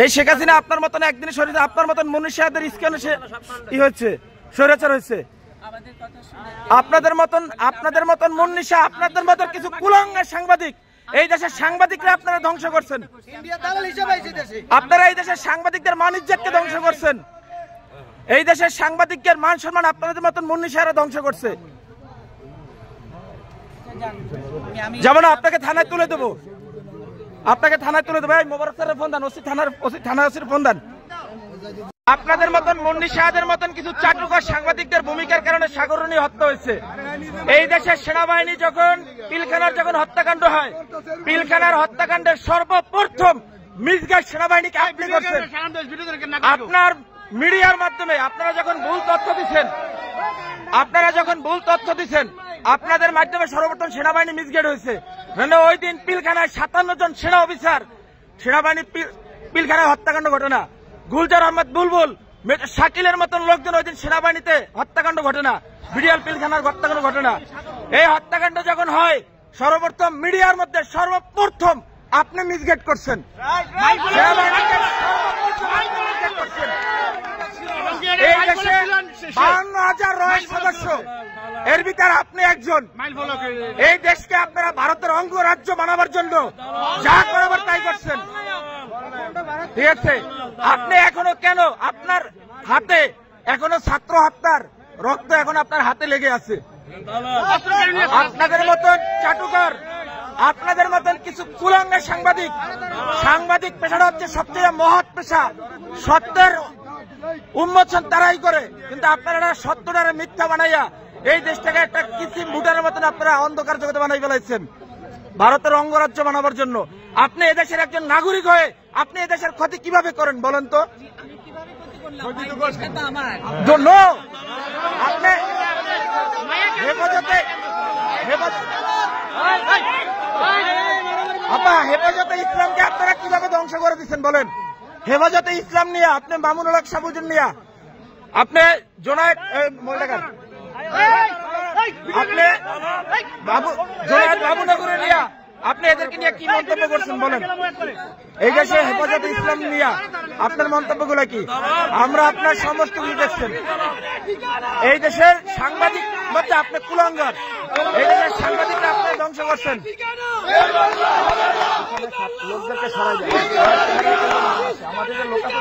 এই শেখ হাসিনা আপনার মতন একদিন শরীরে আপনার মতন মনীষীদের স্ক্যানে ই হচ্ছে স্বৈরাচার হচ্ছে। আপনাদের মতন মনীষা, আপনাদের মতন কিছু কুলাঙ্গার সাংবাদিক এই দেশের সাংবাদিকরা আপনারা ধ্বংস করছেন। আপনারা এই দেশের সাংবাদিকদের মান ইজ্জতকে ধ্বংস করছেন। এই দেশের সাংবাদিকদের মান সম্মান আপনাদের মতন মনীষারা ধ্বংস করছে। যেমন আপনাকে থানায় তুলে দেবো, এই মোবারক স্যারের ফোন দেন, থানা ওসির ফোন দেন। আপনাদের মতন মনীষাদের মতন কিছু চাটুকার সাংবাদিকদের ভূমিকার কারণে সাগরণী হত্যা হয়েছে। এই দেশের সেনাবাহিনী যখন পিলখানার হত্যাকাণ্ড হয়, পিলখানার হত্যাকাণ্ডের সর্বপ্রথম মিসগাইড সেনাবাহিনীকে আপনি করছেন। আপনার মিডিয়ার মাধ্যমে আপনারা যখন ভুল তথ্য দিচ্ছেন, আপনাদের মাধ্যমে সর্বপ্রথম সেনাবাহিনী মিসগাইড হয়েছে। ওই দিন পিলখানায় 57 জন সেনা অফিসার সেনাবাহিনী পিলখানায় হত্যাকাণ্ড ঘটনা, গুলজার আহমদ বুলবুল, শাকিলের মতন লোকজন ওই দিন সেনাবাহিনীতে হত্যাকাণ্ড ঘটনা, বিডিআর পিলখানার হত্যাকাণ্ড ঘটনা। এই হত্যাকাণ্ড যখন হয় সর্বপ্রথম মিডিয়ার মধ্যে সর্বপ্রথম আপনি মিসগাইড করছেন। এই দেশে 52,000 রয়েল সদস্য, এর ভিতরে আপনি একজন। এই দেশকে আপনারা ভারতের অঙ্গরাজ্য বানাবার জন্য যা করাবার তাই করছেন, ঠিক আছে? আপনি এখনো কেন আপনার হাতে এখনো ছাত্র হত্যার রক্ত এখন আপনার হাতে লেগে আছে? আপনাদের মতন চাটুকার, আপনাদের মতন কিছু কুলাঙ্গার সাংবাদিক পেশাটা হচ্ছে সবচেয়ে মহৎ পেশা। সত্যের উন্মোচন তারাই করে, কিন্তু আপনারা সত্যটারে মিথ্যা বানাইয়া এই দেশটাকে একটা কৃত্রিম ভুটানের মতন আপনারা অন্ধকার জগতে বানাই ফেলাইছেন ভারতের অঙ্গরাজ্য বানাবার জন্য। আপনি এদেশের একজন নাগরিক হয়ে আপনি এদেশের ক্ষতি কিভাবে করেন বলেন তো? আপনি হেফাজতে ইসলামকে আপনারা কিভাবে ধ্বংস করে দিচ্ছেন বলেন? হেফাজতে ইসলাম নিয়ে আপনি মামুনুল হক সাবুদ্দিন নিয়ে, আপনি জোনায়েদ আপনি জোনায়েদ বাবুনগরে নিয়ে আপনি এদেরকে নিয়ে কি মন্তব্য করছেন বলেন? এই দেশে হেফাজতে ইসলাম নিয়ে আপনার মন্তব্যগুলো কি? আমরা আপনার সমস্ত কিছু দেখছেন। এই দেশের সাংবাদিক মধ্যে আপনি কুলাঙ্গার, এই দেশের সাংবাদিকরা আপনি ধ্বংস করছেন। লোকদেরকে সরাই যায়, আমাদের লোক আছে।